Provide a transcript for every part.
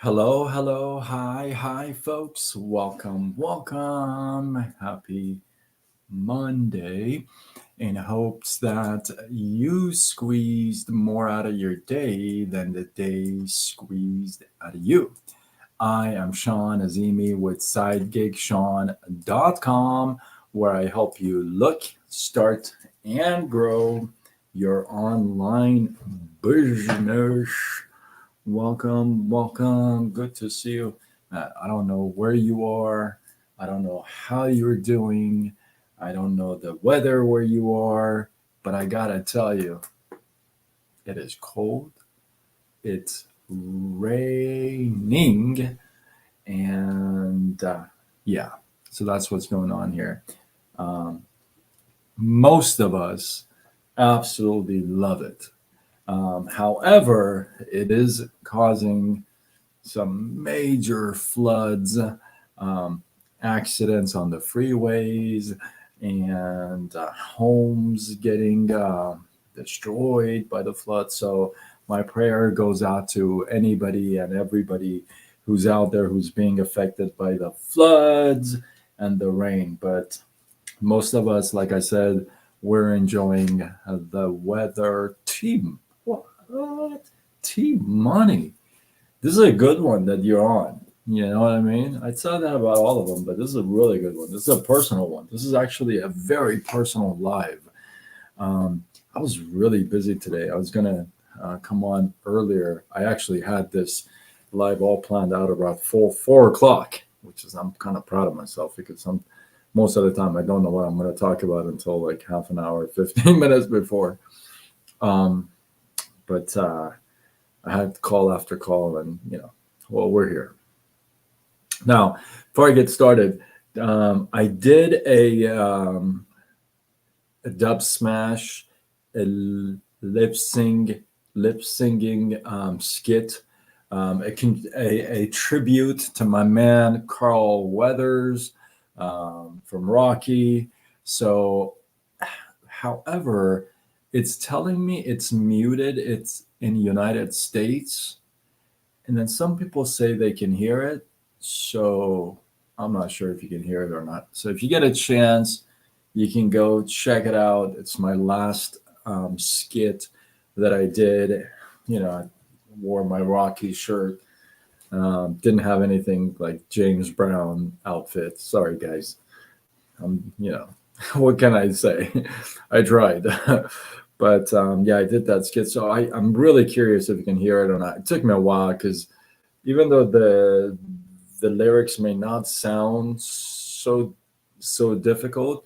Hello, hello, hi, folks. Welcome. Happy Monday. In hopes that you squeezed more out of your day than the day squeezed out of you. I am Sean Azimi with SideGigSean.com, where I help you look, start, and grow your online business. Welcome. Good to see you. I don't know where you are. I don't know how you're doing. I don't know the weather where you are, but I gotta tell you, it is cold. It's raining, and yeah, so that's what's going on here. Um, Most of us absolutely love it. However, it is causing some major floods, um, accidents on the freeways, and homes getting destroyed by the flood. So, my prayer goes out to anybody and everybody who's out there who's being affected by the floods and the rain. But most of us, like I said, we're enjoying the weather. Team, what? Team money, this is a good one that you're on. You know what I mean? I'd say that about all of them, but this is a really good one. This is a personal one. This is actually a very personal live. I was really busy today. I was gonna come on earlier. I actually had this live all planned out about four o'clock, which is I'm kind of proud of myself because most of the time I don't know what I'm going to talk about until like half an hour, 15 minutes before. Um, but I had call after call, and well, we're here. Now, before I get started, I did a dub smash, a lip sing, lip singing skit, a tribute to my man Carl Weathers from Rocky. So, however, it's telling me it's muted. It's in the United States, and then some people say they can hear it. So I'm not sure if you can hear it or not. So if you get a chance, you can go check it out. It's my last skit that I did. I wore my Rocky shirt. Didn't have anything like James Brown outfit. Sorry, guys. What can I say? I tried. But yeah, I did that skit. So I'm really curious if you can hear it or not. It took me a while because even though the lyrics may not sound so difficult,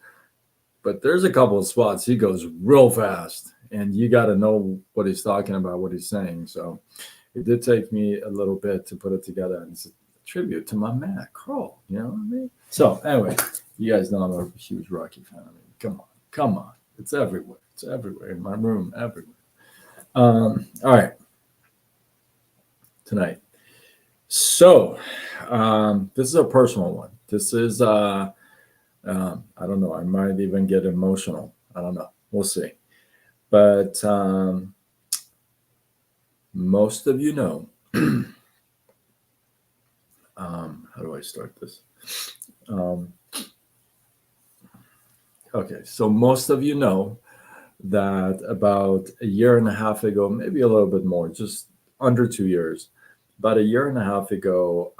but there's a couple of spots he goes real fast, and you got to know what he's talking about, what he's saying. So it did take me a little bit to put it together, and it's a tribute to my man Carl. You know what I mean? So anyway, you guys know I'm a huge Rocky fan. I mean, come on, it's everywhere. It's everywhere in my room, everywhere. All right, tonight. So, this is a personal one. This is, I don't know, I might even get emotional. I don't know. We'll see. But most of you know, how do I start this? Um, okay, so most of you know that about a year and a half ago, maybe a little bit more, just under 2 years, about a year and a half ago,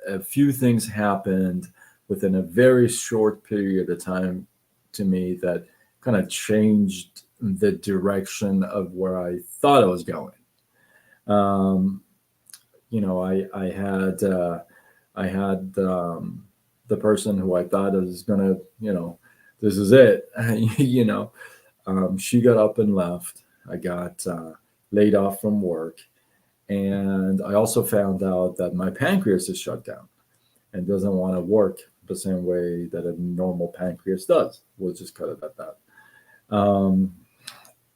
a few things happened within a very short period of time to me that kind of changed the direction of where I thought I was going. Um, I had the person who I thought was gonna, this is it. She got up and left. I got laid off from work, and I also found out that my pancreas is shut down and doesn't want to work the same way that a normal pancreas does. We'll just cut it at that. Um,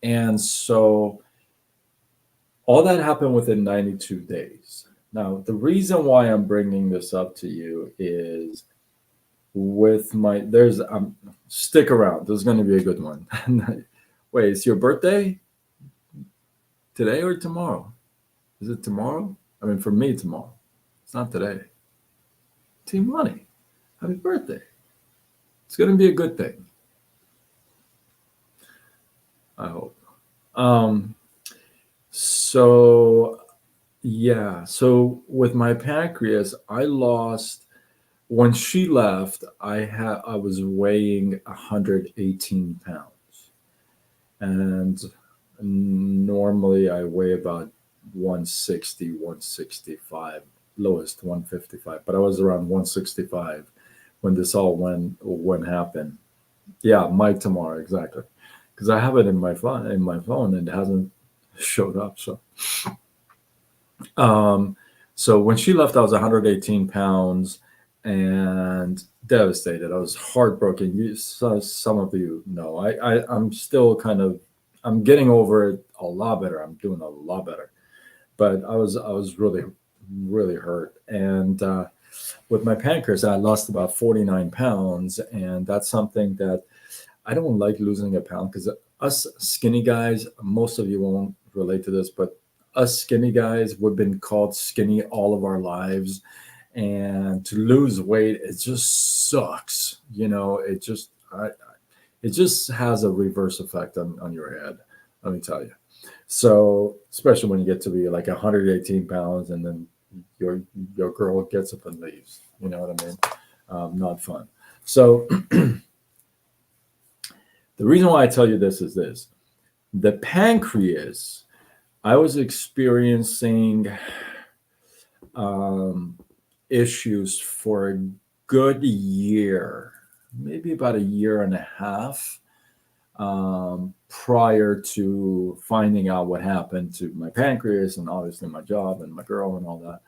and so all that happened within 92 days. Now, the reason why I'm bringing this up to you is with my, stick around. There's going to be a good one. Wait, it's your birthday today or tomorrow? Is it tomorrow? I mean, for me tomorrow. It's not today. Team Money, happy birthday. It's going to be a good thing, I hope. Um, so, yeah. So, with my pancreas, I lost, when she left, I was weighing 118 pounds. And normally I weigh about 160, 165, lowest 155, but I was around 165 when this all when happened. Yeah, Mike tomorrow, exactly. Because I have it in my phone and it hasn't showed up. Um, so when she left, I was 118 pounds and devastated. I was heartbroken. Some of you know, I'm still kind of, I'm getting over it a lot better. I'm doing a lot better, but I was really, really hurt. And with my pancreas, I lost about 49 pounds, and that's something that I don't like, losing a pound, because us skinny guys, most of you won't relate to this, but us skinny guys, we've been called skinny all of our lives. And to lose weight, it just sucks. It just has a reverse effect on your head, let me tell you. So, especially when you get to be like 118 pounds and then your your girl gets up and leaves. You know what I mean? Not fun. So, the reason why I tell you this is this: the pancreas, I was experiencing um, issues for a good year, maybe about a year and a half, prior to finding out what happened to my pancreas and obviously my job and my girl and all that.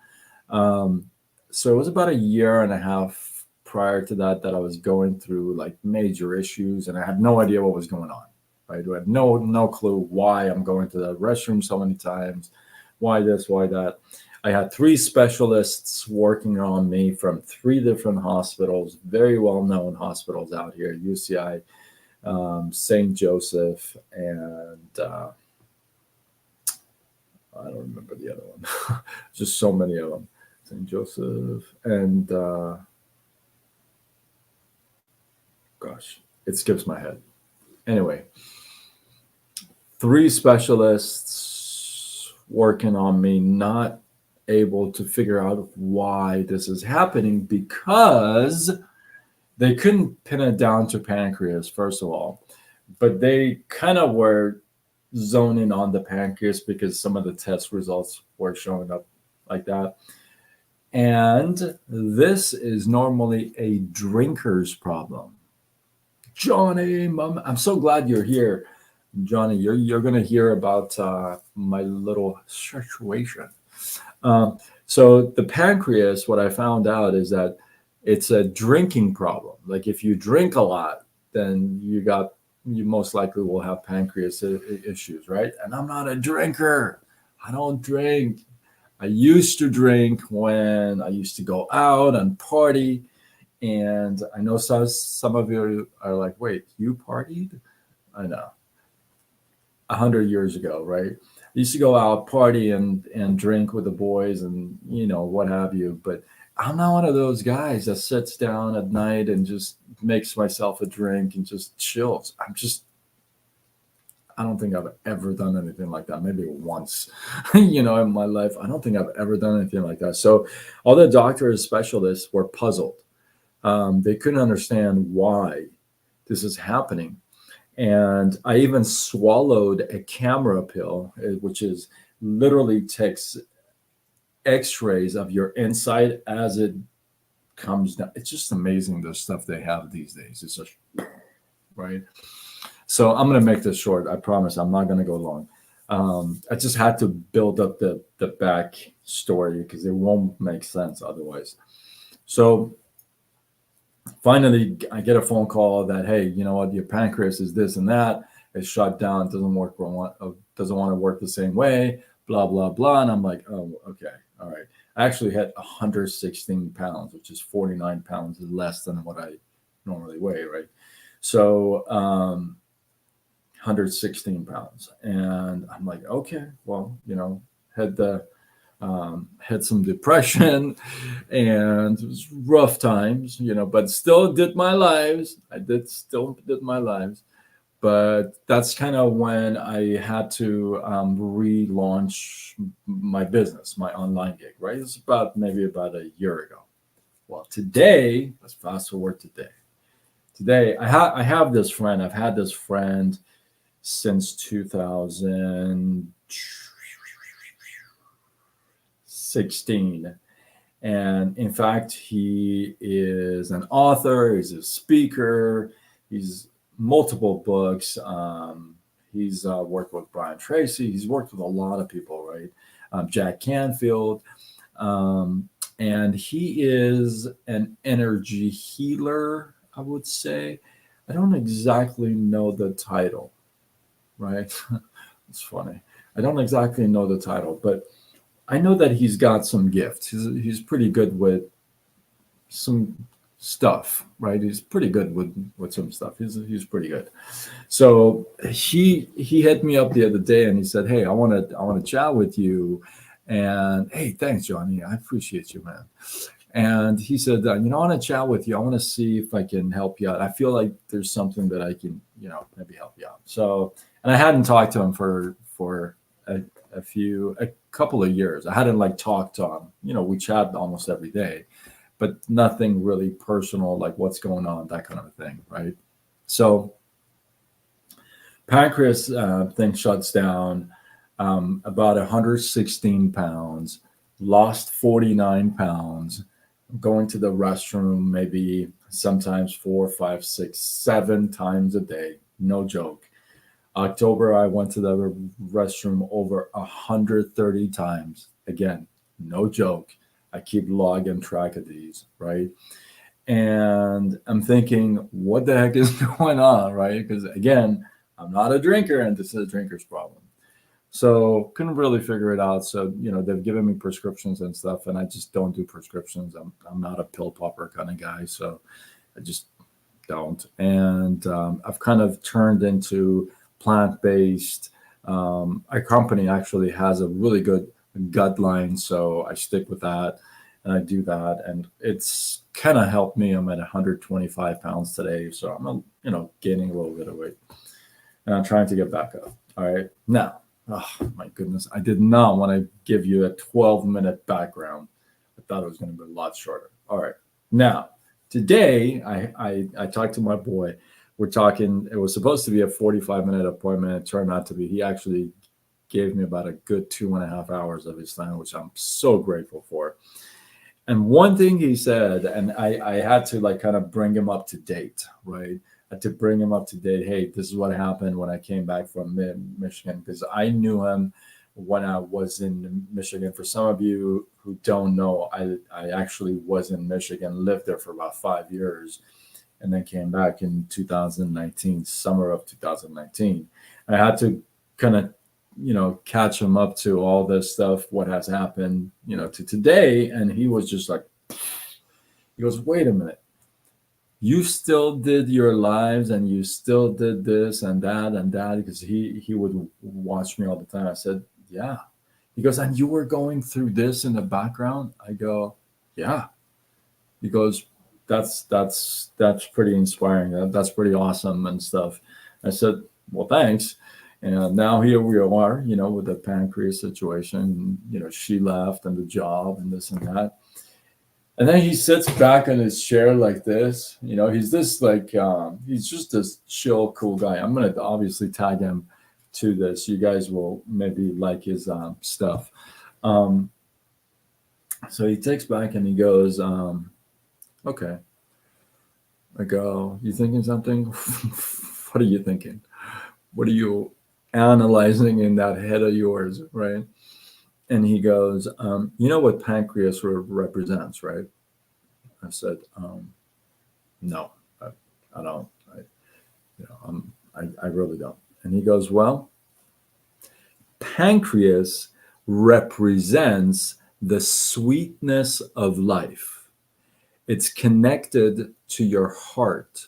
So it was about a year and a half prior to that that I was going through like major issues, and I had no idea what was going on. Right, I had no clue why I'm going to the restroom so many times, why this, why that. I had three specialists working on me from three different hospitals, very well known hospitals out here: UCI, St. Joseph, and I don't remember the other one. Just so many of them. St. Joseph and gosh, it skips my head. Anyway, three specialists working on me, not able to figure out why this is happening, because they couldn't pin it down to pancreas, first of all, but they kind of were zoning on the pancreas because some of the test results were showing up like that. And this is normally a drinker's problem. Johnny, Mom, I'm so glad you're here. Johnny, you're going to hear about my little situation. Um, so the pancreas, what I found out is that it's a drinking problem. Like if you drink a lot, then you most likely will have pancreas issues, right? And I'm not a drinker. I don't drink. I used to drink when I used to go out and party. And I know some of you are like, wait, you partied? I know, 100 years ago, right? I used to go out, party, and drink with the boys, and what have you. But I'm not one of those guys that sits down at night and just makes myself a drink and just chills. I don't think I've ever done anything like that. Maybe once, in my life. I don't think I've ever done anything like that. So all the doctors, specialists were puzzled. They couldn't understand why this is happening. And I even swallowed a camera pill, which is literally takes x-rays of your inside as it comes down. It's just amazing the stuff they have these days. It's just right. So I'm going to make this short. I promise I'm not going to go long. I just had to build up the back story because it won't make sense otherwise. So finally, I get a phone call that, hey, you know what, your pancreas is this and that. It's shut down. Doesn't want to work the same way. Blah blah blah. And I'm like, oh, okay, all right. I actually had 116 pounds, which is 49 pounds less than what I normally weigh, right? So 116 pounds, and I'm like, okay, well, had the Had some depression, and it was rough times, but still did my lives. I did still did my lives. But that's kind of when I had to relaunch my business, my online gig, right? It's maybe about a year ago. Well, today, let's fast forward today. Today, I have this friend. I've had this friend since 2016. And in fact, he is an author, he's a speaker, he's multiple books. He's worked with Brian Tracy, he's worked with a lot of people, right? Jack Canfield. And he is an energy healer, I would say. I don't exactly know the title, right? It's funny. I don't exactly know the title, but I know that he's got some gifts. He's pretty good with some stuff, right? He's pretty good with some stuff. He's pretty good. So he hit me up the other day and he said, "Hey, I want to chat with you." And hey, thanks, Johnny. I appreciate you, man. And he said, I want to chat with you. I want to see if I can help you out. I feel like there's something that I can, maybe help you out. So, and I hadn't talked to him for a couple of years. I hadn't like talked to him. We chat almost every day, but nothing really personal, like what's going on, that kind of a thing, right? So, pancreas thing shuts down. About 116 pounds, lost 49 pounds, going to the restroom maybe sometimes 4, 5, 6, 7 times a day. No joke. October, I went to the restroom over 130 times. Again, no joke. I keep logging track of these, right? And I'm thinking, what the heck is going on, right? Because again, I'm not a drinker, and this is a drinker's problem. So couldn't really figure it out. So they've given me prescriptions and stuff, and I just don't do prescriptions. I'm not a pill popper kind of guy, so I just don't. And I've kind of turned into plant based. Our company actually has a really good gut line, so I stick with that and I do that, and it's kind of helped me. I'm at 125 pounds today, so I'm gaining a little bit of weight, and I'm trying to get back up. All right, now. Oh my goodness. I did not want to give you a 12-minute background. I thought it was going to be a lot shorter. All right. Now, today I talked to my boy. We're talking, it was supposed to be a 45-minute appointment. It turned out to be, he actually gave me about a good 2.5 hours of his time, which I'm so grateful for. And one thing he said, and I had to like kind of bring him up to date, right? To bring him up to date. Hey, this is what happened when I came back from Michigan, because I knew him when I was in Michigan. For some of you who don't know, I actually was in Michigan, lived there for about 5 years, and then came back in 2019, summer of 2019. I had to kind of, catch him up to all this stuff, what has happened, to today. And he was just like, he goes, wait a minute. You still did your lives and you still did this and that, because he would watch me all the time. I said, yeah. He goes, and you were going through this in the background? I go, yeah. He goes, that's pretty inspiring. That's pretty awesome and stuff. I said, well, thanks. And now here we are, with the pancreas situation. She left and the job and this and that. And then he sits back in his chair like this. He's this like, he's just this chill, cool guy. I'm going to obviously tag him to this. You guys will maybe like his stuff. So he takes back and he goes, okay. I go, you thinking something? What are you thinking? What are you analyzing in that head of yours, right? And he goes, you know what pancreas represents, right? I said, no, I don't. I really don't. And he goes, well, pancreas represents the sweetness of life. It's connected to your heart.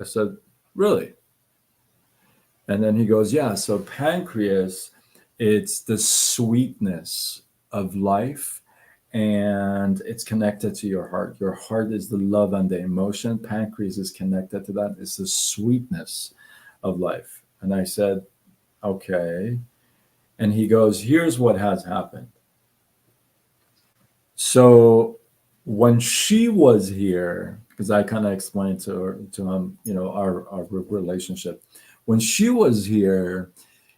I said, really? And then he goes, yeah, so pancreas It's the sweetness of life, and it's connected to your heart. Your heart is the love and the emotion. Pancreas is connected to that. It's the sweetness of life. And I said, okay. And he goes, here's what has happened. So when she was here, because I kind of explained to him, our relationship. When she was here,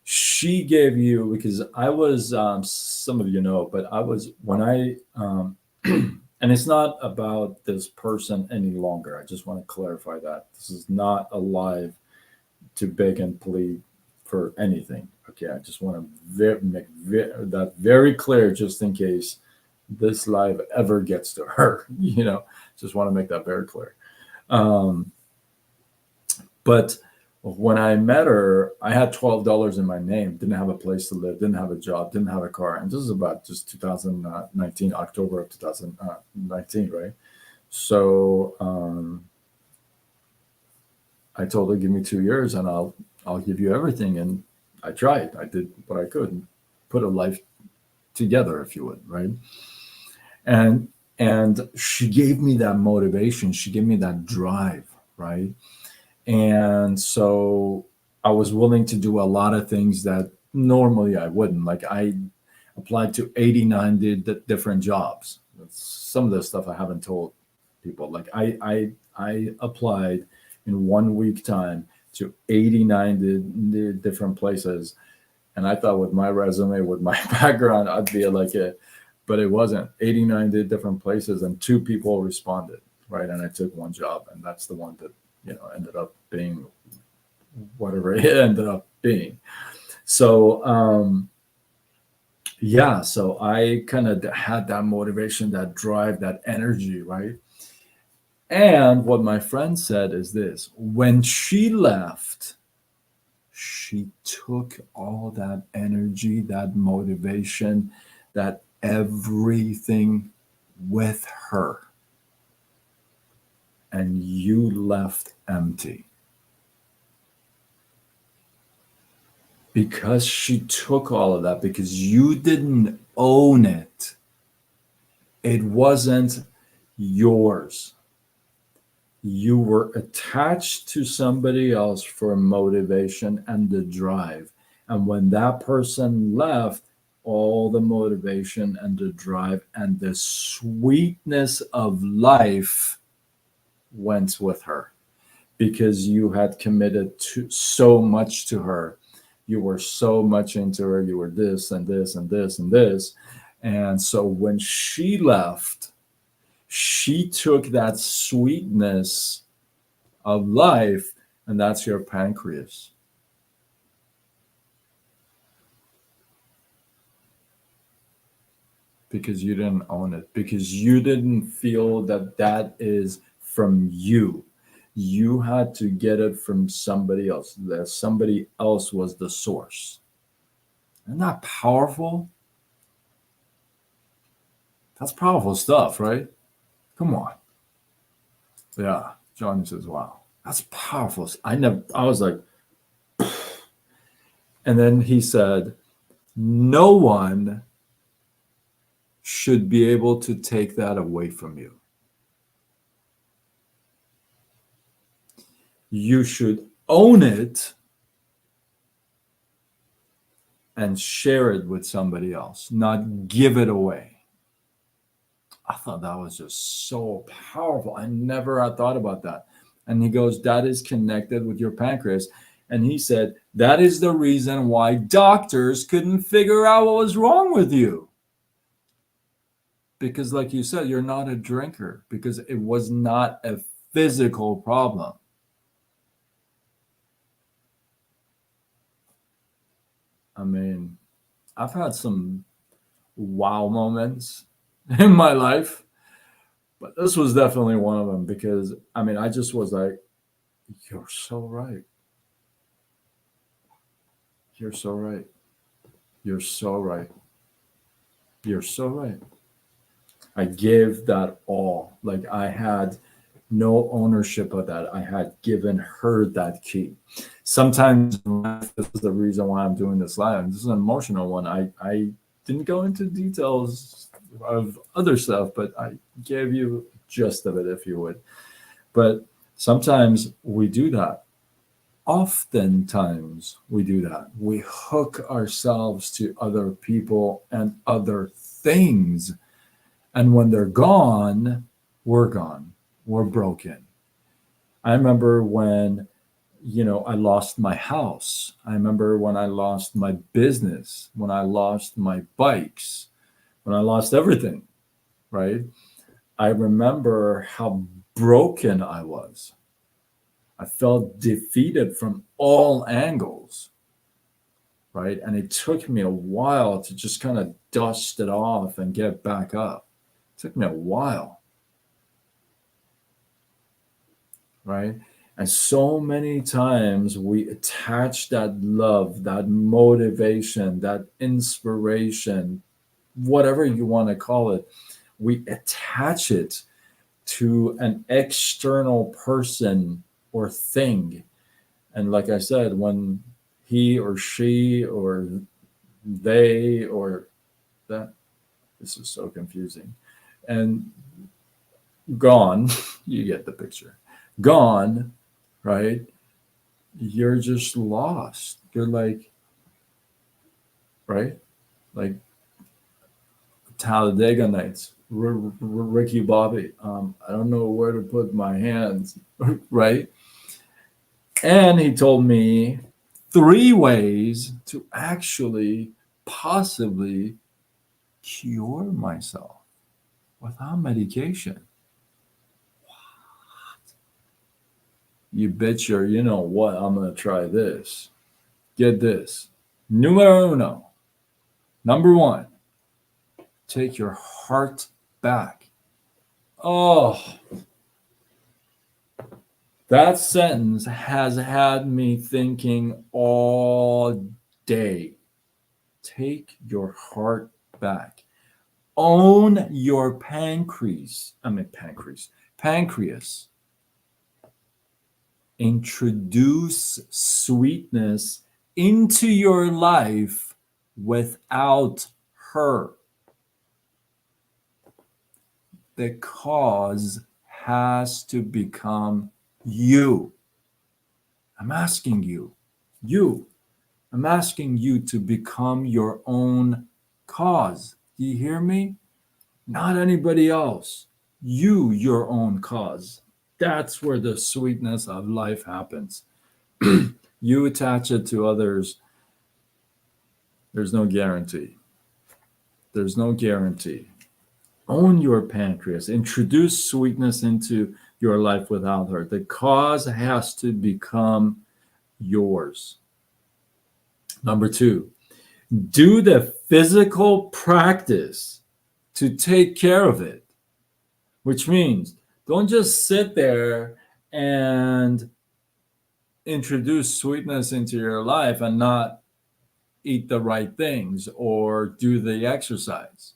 she gave you, because I was, some of you know, but I was when I and it's not about this person any longer. I just want to clarify that this is not alive to beg and plead for anything. Okay, I just want to make that very clear, just in case this live ever gets to her. Just want to make that very clear. Um, but when I met her, I had $12 in my name, didn't have a place to live, didn't have a job, didn't have a car. And this is about just 2019, October of 2019, right? So I told her, give me 2 years and I'll give you everything. And I tried. I did what I could and put a life together, if you would, right? And she gave me that motivation. She gave me that drive, right? And so I was willing to do a lot of things that normally I wouldn't. Like I applied to 89 different jobs. That's some of the stuff I haven't told people. Like I applied in 1 week time to 89 different places. And I thought with my resume, with my background, I'd be like a, but it wasn't. 89 different places and two people responded, right? And I took one job, and that's the one that ended up being whatever it ended up being. So yeah, so I kind of had that motivation, that drive, that energy, right? And what my friend said is this: when she left, she took all that energy, that motivation, that everything with her, and you left empty. Because she took all of that, because you didn't own it, it wasn't yours. You were attached to somebody else for motivation and the drive. And when that person left, all the motivation and the drive and the sweetness of life went with her, because you had committed to so much to her. You were so much into her. You were this and this and this and this. And so when she left, she took that sweetness of life, and that's your pancreas. Because you didn't own it, because you didn't feel that that is from you. You had to get it from somebody else. That somebody else was the source. Isn't that powerful? That's powerful stuff, right? Come on. Yeah. Johnny says, wow, that's powerful. I was like, and then he said, no one should be able to take that away from you. You should own it and share it with somebody else, not give it away. I thought that was just so powerful. I never had thought about that. And he goes, that is connected with your pancreas. And he said, that is the reason why doctors couldn't figure out what was wrong with you. Because, like you said, you're not a drinker, because it was not a physical problem. I mean, I've had some wow moments in my life, but this was definitely one of them, because I just was like, you're so right. You're so right. You're so right. You're so right. I gave that all. Like I had no ownership of that. I had given her that key. Sometimes this is the reason why I'm doing this live. This is an emotional one. I didn't go into details of other stuff, but I gave you gist of it, if you would. But sometimes we do that. Oftentimes we do that. We hook ourselves to other people and other things. And when they're gone, we're gone. We're broken. I remember when, I lost my house. I remember when I lost my business, when I lost my bikes, when I lost everything, right? I remember how broken I was. I felt defeated from all angles, right? And it took me a while to just kind of dust it off and get back up. It took me a while, right? And so many times we attach that love, that motivation, that inspiration, whatever you want to call it, we attach it to an external person or thing. And like I said, when he or she or they or that, this is so confusing, and gone, you get the picture, gone, right? You're just lost. You're like, right? Like Talladega Nights, Ricky Bobby. I don't know where to put my hands, right? And he told me 3 ways to actually possibly cure myself without medication. You bet you know what? I'm going to try this. Get this. Numero uno. Number 1, take your heart back. Oh, that sentence has had me thinking all day. Take your heart back. Own your pancreas. Introduce sweetness into your life without her. The cause has to become you. I'm asking you. I'm asking you to become your own cause. Do you hear me? Not anybody else. You, your own cause. That's where the sweetness of life happens. You attach it to others. There's no guarantee. There's no guarantee. Own your pancreas. Introduce sweetness into your life without her. The cause has to become yours. Number 2, do the physical practice to take care of it, which means don't just sit there and introduce sweetness into your life and not eat the right things or do the exercise.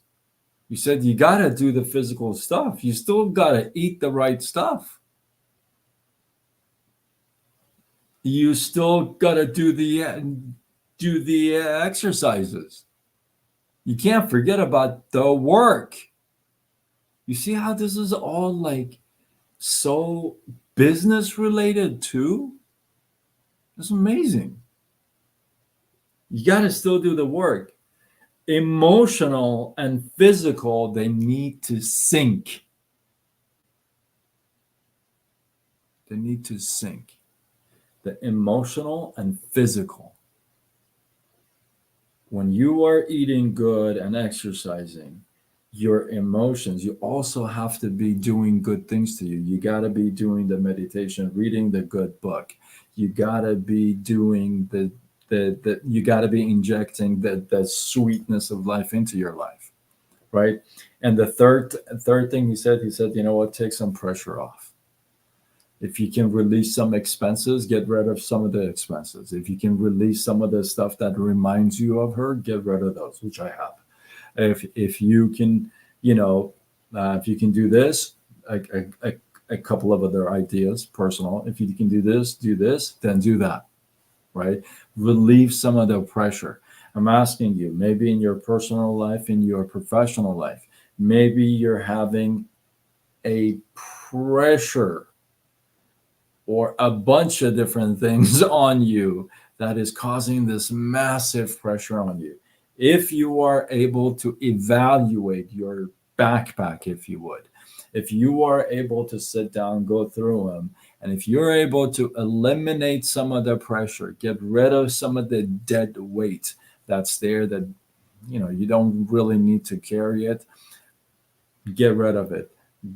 You said you got to do the physical stuff. You still got to eat the right stuff. You still got to do the exercises. You can't forget about the work. You see how this is all like so business related too? It's amazing. You got to still do the work. Emotional and physical, they need to sync. They need to sync. The emotional and physical. When you are eating good and exercising, your emotions, you also have to be doing good things to you. You got to be doing the meditation, reading the good book. You got to be doing the you got to be injecting the sweetness of life into your life, right? And the third thing he said, you know what, take some pressure off. If you can release some expenses, get rid of some of the expenses. If you can release some of the stuff that reminds you of her, get rid of those, which I have. If you can, if you can do this, a couple of other ideas, personal. If you can do this, then do that, right? Relieve some of the pressure. I'm asking you, maybe in your personal life, in your professional life, maybe you're having a pressure or a bunch of different things on you that is causing this massive pressure on you. If you are able to evaluate your backpack, if you would, if you are able to sit down, go through them, and if you're able to eliminate some of the pressure, get rid of some of the dead weight that's there that you don't really need to carry it, get rid of it.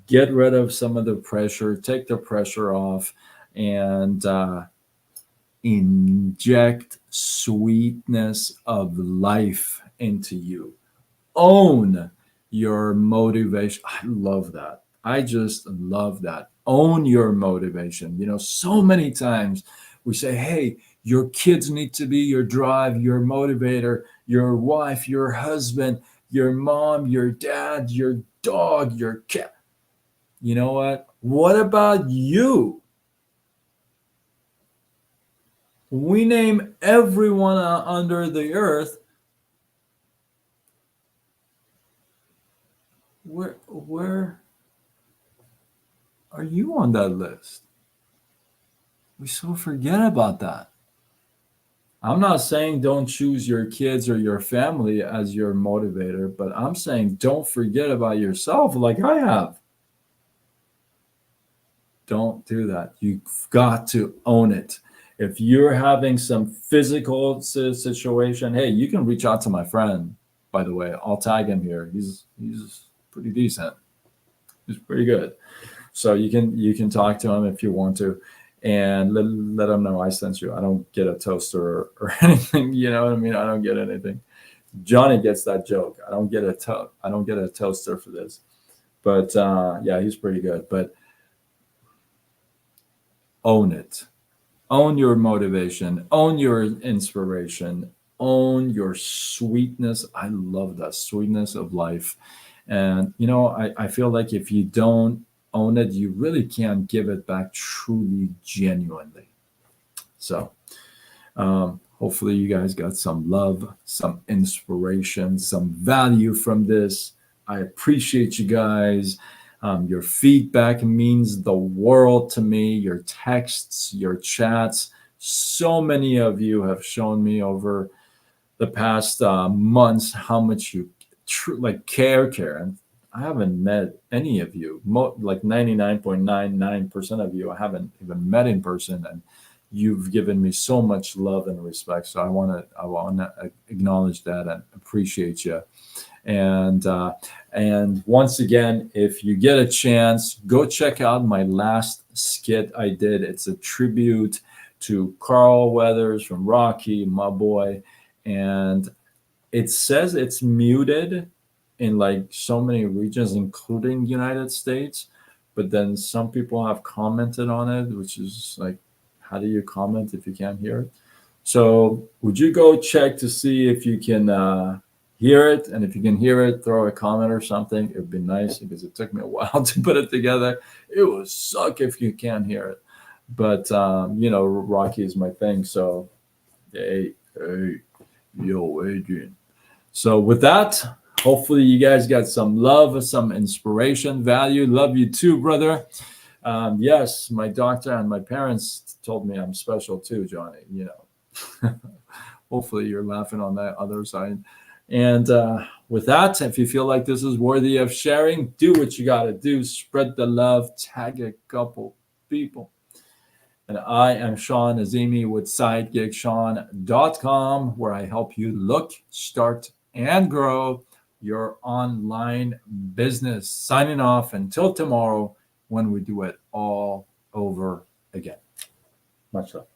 Get rid of some of the pressure, take the pressure off, and inject sweetness of life into you. Own your motivation. I love that. I just love that. Own your motivation. So many times we say, hey, your kids need to be your drive, your motivator, your wife, your husband, your mom, your dad, your dog, your cat. You know what? What about you? We name everyone under the earth. Where are you on that list? We so forget about that. I'm not saying don't choose your kids or your family as your motivator, but I'm saying don't forget about yourself like I have. Don't do that. You've got to own it. If you're having some physical situation, hey, you can reach out to my friend. By the way, I'll tag him here. He's pretty decent. He's pretty good. So you can talk to him if you want to, and let him know I sent you. I don't get a toaster or anything. You know what I mean? I don't get anything. Johnny gets that joke. I don't get a toaster for this. But yeah, he's pretty good. But own it. Own your motivation. Own your inspiration. Own your sweetness. I love that sweetness of life. And I feel like if you don't own it, you really can't give it back truly, genuinely. So hopefully you guys got some love, some inspiration, some value from this. I appreciate you guys. Your feedback means the world to me. Your texts, your chats. So many of you have shown me over the past months how much you like care. And I haven't met any of you. Like 99.99% of you I haven't even met in person, and you've given me so much love and respect. So I want to acknowledge that and appreciate you. And once again, if you get a chance, go check out my last skit I did. It's a tribute to Carl Weathers from Rocky, my boy, and it says it's muted in like so many regions, including United States. But then some people have commented on it, which is like, how do you comment if you can't hear it? So would you go check to see if you can hear it? And if you can hear it, throw a comment or something. It would be nice because it took me a while to put it together. It would suck if you can't hear it. But, Rocky is my thing. So, hey, yo, Adrian. So with that, hopefully you guys got some love, some inspiration, value. Love you too, brother. Yes, my doctor and my parents told me I'm special too, Johnny. Hopefully you're laughing on that other side. And with that, if you feel like this is worthy of sharing, do what you got to do. Spread the love, tag a couple people. And I am Shahin Azimi with SideGigShahin.com, where I help you look, start, and grow your online business. Signing off until tomorrow when we do it all over again. Much love.